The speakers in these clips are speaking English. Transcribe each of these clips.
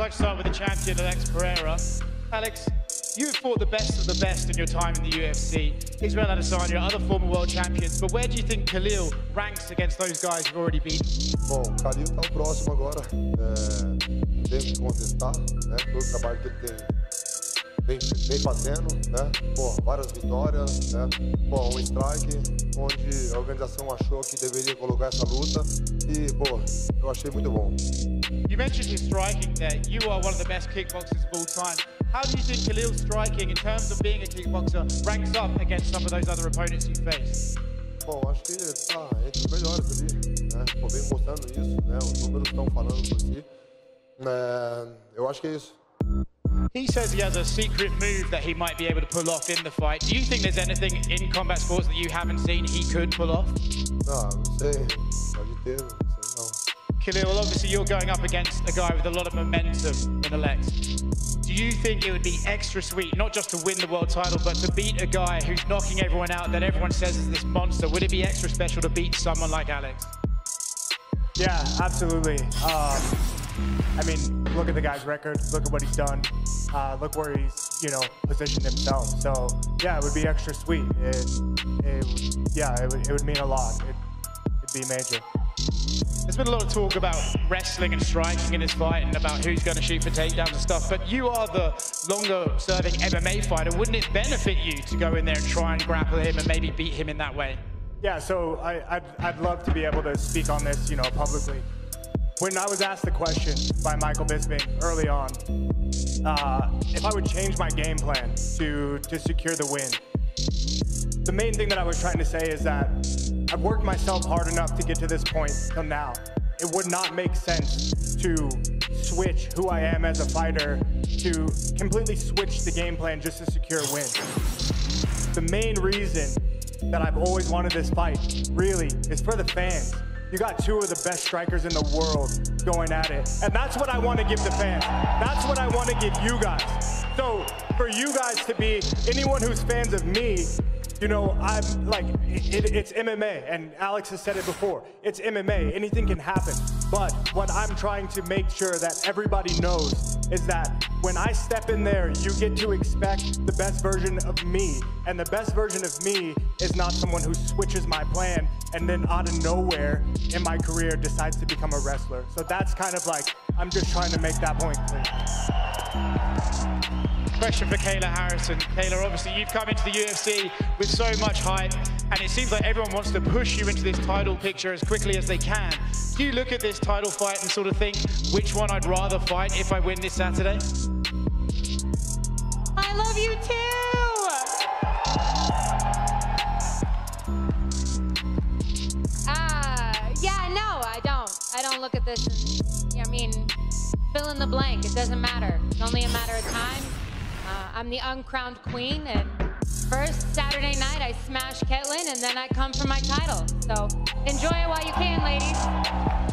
like to start with the champion, Alex Pereira. Alex, you've fought the best of the best in your time in the UFC. Israel Adesanya, other former world champions, but where do you think Khalil ranks against those guys you've already beaten? Bom, o Khalil tá o próximo agora. Não tem que contestar, né? Todo o trabalho que ele vem fazendo, né? Pô, várias vitórias, né? Pô, um strike onde a organização achou que deveria colocar essa luta e, pô, eu achei muito bom. You mentioned his striking there. You are one of the best kickboxers of all time. How do you think Khalil's striking, in terms of being a kickboxer, ranks up against some of those other opponents you face? Bom, acho que ele tá entre os melhores ali, né? Pô, vem mostrando isso, né? Os números estão falando por si. Eu acho que é isso. He says he has a secret move that he might be able to pull off in the fight. Do you think there's anything in combat sports that you haven't seen he could pull off? Não sei. Pode ter, não sei não. Khalil, obviously you're going up against a guy with a lot of momentum in Alex. Do you think it would be extra sweet, not just to win the world title, but to beat a guy who's knocking everyone out that everyone says is this monster? Would it be extra special to beat someone like Alex? Yeah, absolutely. I mean, look at the guy's record. Look at what he's done. Look where he's, you know, positioned himself. So, yeah, it would be extra sweet. It would mean a lot. It'd be major. There's been a lot of talk about wrestling and striking in this fight and about who's going to shoot for takedowns and stuff, but you are the longer-serving MMA fighter. Wouldn't it benefit you to go in there and try and grapple him and maybe beat him in that way? Yeah, so I'd love to be able to speak on this, you know, publicly. When I was asked the question by Michael Bisping early on, if I would change my game plan to secure the win, the main thing that I was trying to say is that I've worked myself hard enough to get to this point till now. It would not make sense to switch who I am as a fighter, to completely switch the game plan just to secure a win. The main reason that I've always wanted this fight, really, is for the fans. You got two of the best strikers in the world going at it. And that's what I want to give the fans. That's what I want to give you guys. So for you guys to be anyone who's fans of me, you know, I'm like, it's MMA, and Alex has said it before. It's MMA, anything can happen. But what I'm trying to make sure that everybody knows is that when I step in there, you get to expect the best version of me. And the best version of me is not someone who switches my plan and then out of nowhere in my career decides to become a wrestler. So that's kind of like, I'm just trying to make that point clear. Question for Kayla Harrison. Kayla, obviously you've come into the UFC with so much hype, and it seems like everyone wants to push you into this title picture as quickly as they can. Do you look at this title fight and sort of think, which one I'd rather fight if I win this Saturday? I love you too! Yeah, no, I don't. I don't look at this and, I mean, fill in the blank. It doesn't matter. It's only a matter of time. I'm the uncrowned queen, and first Saturday night I smash Caitlin, and then I come for my title. So enjoy it while you can, ladies.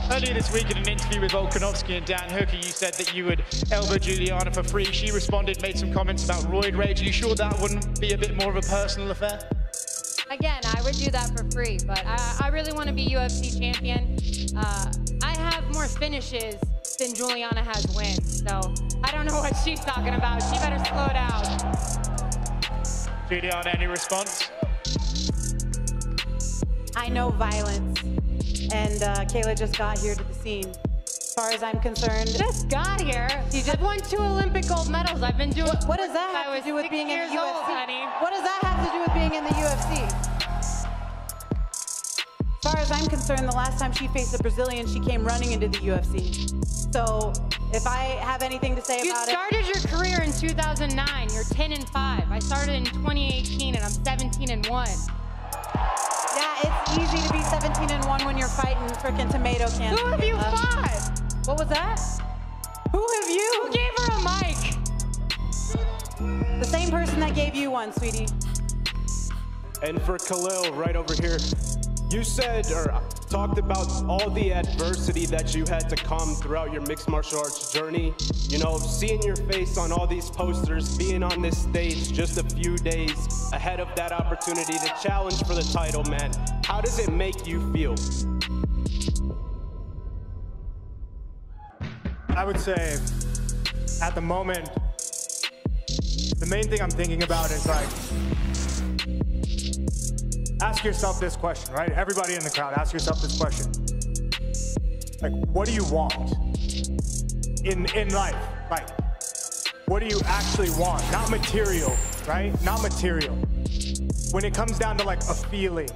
Earlier this week in an interview with Volkanovski and Dan Hooker, you said that you would elbow Julianna for free. She responded, made some comments about roid rage. Are you sure that wouldn't be a bit more of a personal affair? Again, I would do that for free, but I really want to be UFC champion. I have more finishes than Julianna has wins, so I don't know what she's talking about. She better slow down. Julianna, any response? I know violence, and Kayla just got here to the scene. As far as I'm concerned, Just got here. I've won 2 Olympic gold medals. I've been doing. what does that have to do with being in the UFC? Old, honey. What does that have to do with being in the UFC? As far as I'm concerned, the last time she faced a Brazilian, she came running into the UFC. So if I have anything to say about it. You started your career in 2009. You're 10-5. I started in 2018, and I'm 17-1. Yeah, it's easy to be 17-1 when you're fighting frickin' tomato cans. Who have you fought? What was that? Who have you? Who gave her a mic? The same person that gave you one, sweetie. And for Khalil, right over here, you said or talked about all the adversity that you had to come throughout your mixed martial arts journey. You know, seeing your face on all these posters, being on this stage just a few days ahead of that opportunity to challenge for the title, man. How does it make you feel? I would say at the moment, the main thing I'm thinking about is like, ask yourself this question, right? Everybody in the crowd, ask yourself this question. Like, what do you want in life? Like, what do you actually want? Not material, right? Not material. When it comes down to like a feeling,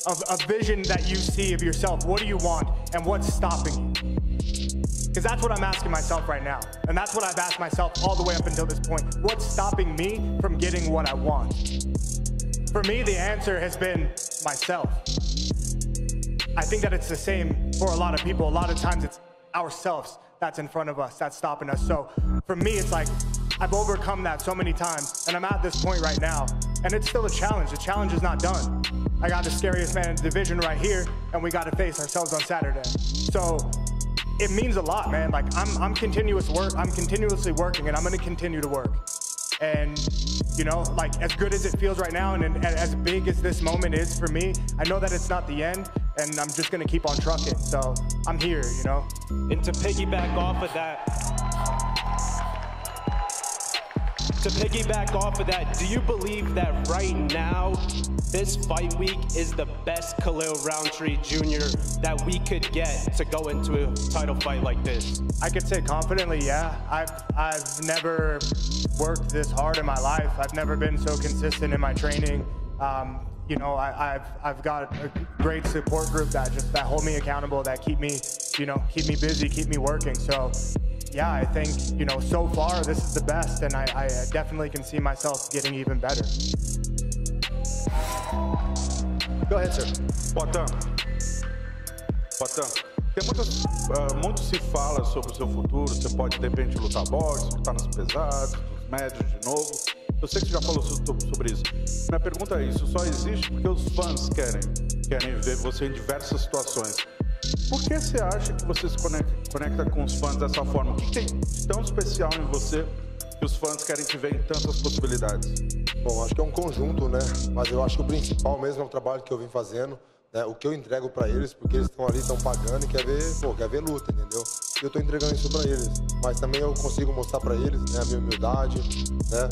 of a vision that you see of yourself, what do you want and what's stopping you? Because that's what I'm asking myself right now. And that's what I've asked myself all the way up until this point. What's stopping me from getting what I want? For me, the answer has been myself. I think that it's the same for a lot of people. A lot of times it's ourselves that's in front of us, that's stopping us. So for me, it's like, I've overcome that so many times, and I'm at this point right now, and it's still a challenge. The challenge is not done. I got the scariest man in the division right here, and we got to face ourselves on Saturday. So it means a lot, man. Like, I'm continuously working, and I'm gonna continue to work. And, you know, like, as good as it feels right now, and as big as this moment is for me, I know that it's not the end, and I'm just gonna keep on trucking. So I'm here, you know? And to piggyback off of that, do you believe that right now, this fight week is the best Khalil Rountree Jr. that we could get to go into a title fight like this? I could say confidently, yeah. I've never worked this hard in my life. I've never been so consistent in my training. You know, I've got a great support group that hold me accountable, that keep me busy, keep me working. So yeah, I think, you know, so far this is the best, and I definitely can see myself getting even better. Go ahead, sir. Potan, muito se fala sobre o seu futuro. Você pode, de repente, lutar boxe, lutar nos pesados, nos médios de novo. Eu sei que você já falou sobre isso. Minha pergunta é: isso só existe porque os fãs querem ver você em diversas situações. Por que você acha que você se conecta com os fãs dessa forma? O que tem de tão especial em você que os fãs querem te ver em tantas possibilidades? Bom, acho que é um conjunto, né? Mas eu acho que o principal mesmo é o trabalho que eu vim fazendo, né? O que eu entrego pra eles, porque eles estão ali, estão pagando e quer ver luta, entendeu? E eu tô entregando isso pra eles. Mas também eu consigo mostrar pra eles, né, a minha humildade, né?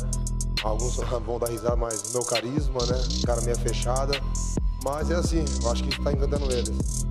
Alguns vão dar risada, mas o meu carisma, né? Cara meia fechada. Mas é assim, eu acho que isso tá encantando eles.